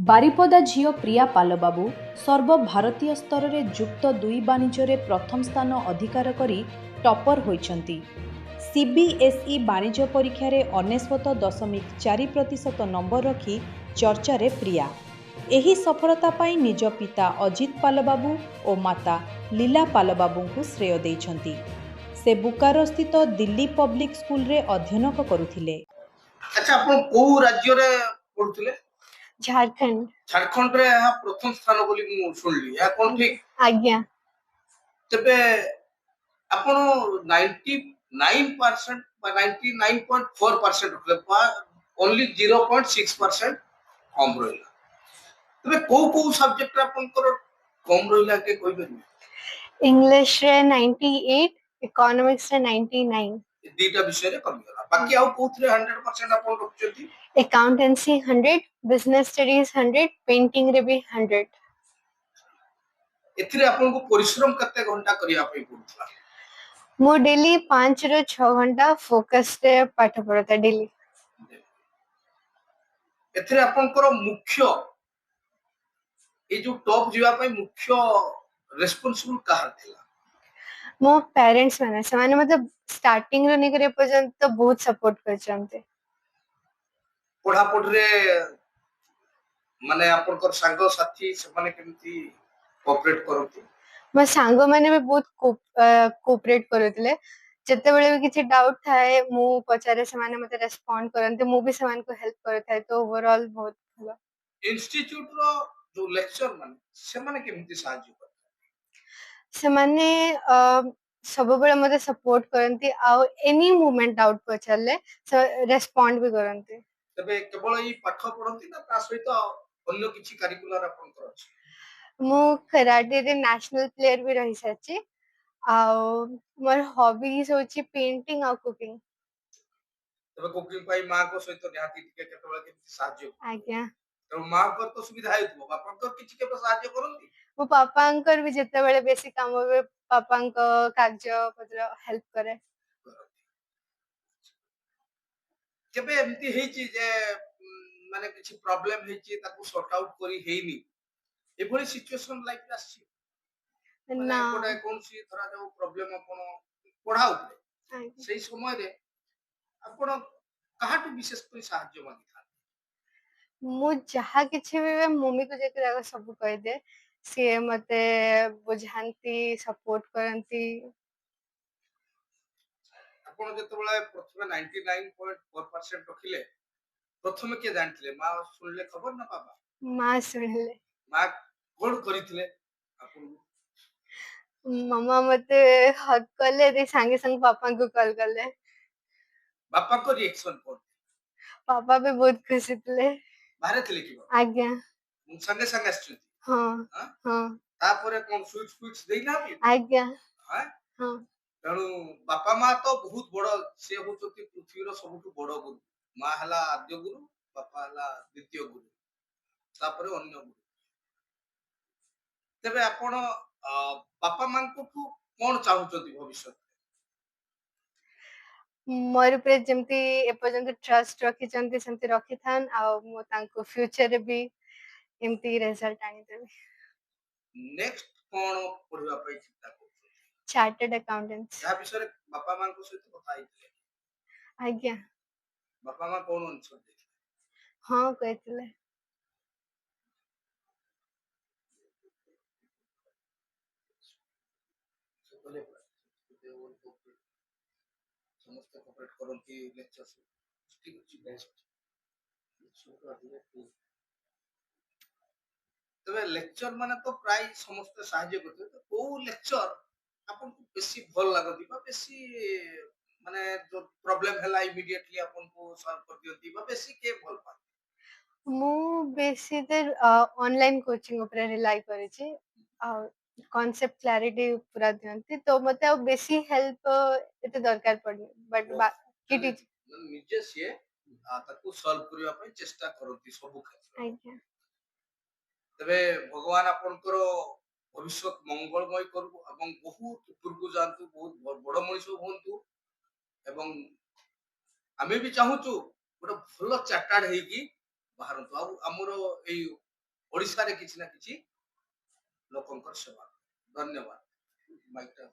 ବାରିପଦା ଝିଅ ପ୍ରିୟା ପାଲବାବୁ ସର୍ବଭାରତୀୟ ସ୍ତରରେ ଯୁକ୍ତ 2 ବାଣିଜ୍ୟରେ ପ୍ରଥମ ସ୍ଥାନ ଅଧିକାର କରି ଟପର ହୋଇଛନ୍ତି। ସିବିଏସ୍ଇ ବାଣିଜ୍ୟ ପରୀକ୍ଷାରେ 99.4% ନମ୍ବର ରଖି ଚର୍ଚ୍ଚାରେ ପ୍ରିୟା। ଏହି ସଫଳତା ପାଇଁ ନିଜ ପିତା ଅଜିତ ପାଲବାବୁ ଓ ମାତା ଲୀଲା ପାଲବାବୁଙ୍କୁ ଶ୍ରେୟ ଦେଇଛନ୍ତି। ସେ ବୁକାରୋସ୍ଥିତ ଦିଲ୍ଲୀ ପବ୍ଲିକ୍ ସ୍କୁଲରେ ଅଧ୍ୟୟନ କରୁଥିଲେ। ଆଚ୍ଛା, ଆପଣ କୋଉ ରାଜ୍ୟରେ ପଢୁଥିଲେ? झारखंड। झारखंड रे यहाँ प्रथम स्थान बोली मु सुनली, या कोन ठीक? आज्ञा। तबे आपण 99% बा 99.4% रखले पा ओनली 0.6% कम रहिला। तबे को सब्जेक्ट आपण कर कम रहिला के कोइ बे? इंग्लिश रे 98, इकोनॉमिक्स रे 99। दीटा विषय रे कम गला। बाकी आउ कोथरे 100% आपण रखचती? अकाउंटेंसी 100, बिजनेस स्टडीज 100, पेंटिंग रे भी 100। एथिरे आपण को परिश्रम कते घंटा करिया पई पड़थला? मो डेली 5 रो 6 घंटा फोकस रे पाठ पढ़ता डेली। एथिरे आपनकर मुख्य ए जो टॉप जीवा पई मुख्य रेस्पोंसिबल काहर थिला? मो पेरेंट्स माने से माने मतलब स्टार्टिंग रो निकरे पर्यंत तो बहुत सपोर्ट करचंते। पढ़ा पढ़रे माने आपनकर संग साथी से माने केमती कोऑपरेट करथि? मो सांग माने भी बहुत कोऑपरेट करथले। जते बेले भी किछि डाउट थाए मु पचारे से माने मते रेस्पोंड करनते, मु भी से मान को हेल्प करथाय, तो ओवरऑल बहुत भलो। इंस्टीट्यूट रो जो लेक्चर माने से माने केमती सहाय्य करथि? से माने सब बेले मते सपोर्ट करनती, आ एनी मूवमेंट डाउट पचारले रेस्पोंड भी करनती। तबे केवल ई पाठ पढ़ंती ना ता सहित अन्य किछि करिकुलर आपनकर अछि? मु कराटे रे नेशनल प्लेयर भी रही सची, आ मोर हॉबीज होची पेंटिंग आ कुकिंग। तबे कुकिंग पाई मां को सहित निहाती टिके केतबेले केमती सहाय्य? आज्ञा। तो मां को तो सुविधा हेतु बापनकर किछि केबे सहाय्य करंती? मो पापांकर भी जते बेले बेसी काम होवे पापांक कार्य पत्र हेल्प करे। केबे एमती हेची जे माने किछि प्रॉब्लम हेची ताकू सॉर्ट आउट करी हेइनी एभली सिचुएशन लाइफ आसी माने ना कोडा कोनसी धरा जाऊ प्रॉब्लम आपण पढा उठले सेही समय रे आपण काहाटू विशेष कोई सहाय्य मांगी था? मु जहा किछि भी मम्मी को जेके जागा सब कहि दे, से मते बुझांती सपोर्ट करंती। आपण जेतबेले प्रथमे 99.4% रखिले प्रथमे के जानथिले मां सुनले खबर ना पापा? मां सुनले। मां कोड करिथिले आपण? मामा मते हक कले दे संगे संग पापा को कॉल करले। बापा को रिएक्शन कोन? पापा भी बहुत खुशी थे। बाहरे थिले कि? आज्ञा। संगे संगे आछथि? हां हां। तापरे कोन स्वीट्स देइना कि? आज्ञा। हां हां। तेणु बापा माँ तो बहुत बड़ से होचती पृथ्वीर सबुठु बड़ गुरु। माँ हला आद्य गुरु, बापा हला द्वितीय गुरु, तापरे अन्य गुरु। तबे आपण बापा माँ को कोन चाहुचती भविष्य? मोर पे जेमती ए पर्यंत ट्रस्ट रखी चंती सेमती रखी थान, आ मो तांको फ्यूचर रे भी एमती रिजल्ट आनी देबी। नेक्स्ट कोन पढिबा पई चिंता करछो? Chartered accountants. या विषय बापा माँ को सहित କଥା आइतले? आज्ञा। बापा माँ कोन आंसर देथिले? हां कहथिले। समस्त कोऑपरेट करंती लेक्चर ठीक अछि बेस्ट। तबे लेक्चर माने तो प्राय समस्त सहाय्य करते, तो को लेक्चर आपन को बेसी भल लागती बा बेसी माने जो प्रॉब्लम हैला इमीडिएटली आपन को सॉल्व कर दियंती बा बेसी के भल पा? मु बेसी देर ऑनलाइन कोचिंग ऊपर रिलाई करे छी, आ कॉन्सेप्ट क्लैरिटी पूरा दियंती, तो मते अब बेसी हेल्प एते दरकार पड़नी, बट बाकी टीच निजे से ताकू सॉल्व करिया पई चेष्टा करंती सब क्षेत्र। आज्ञा। तबे भगवान आपनकर भविष्य मंगलमय करू एवं बहुत उपरकू जानतु, बहुत बड़ मनीष होंतु एवं आमे भी चाहूचु गोटे भल चार्टार्ड हेकी बाहरंतु। आ हमरो एई ओडिशा रे किछि ना किछि लोकंकर सेवा। धन्यवाद। माइक टा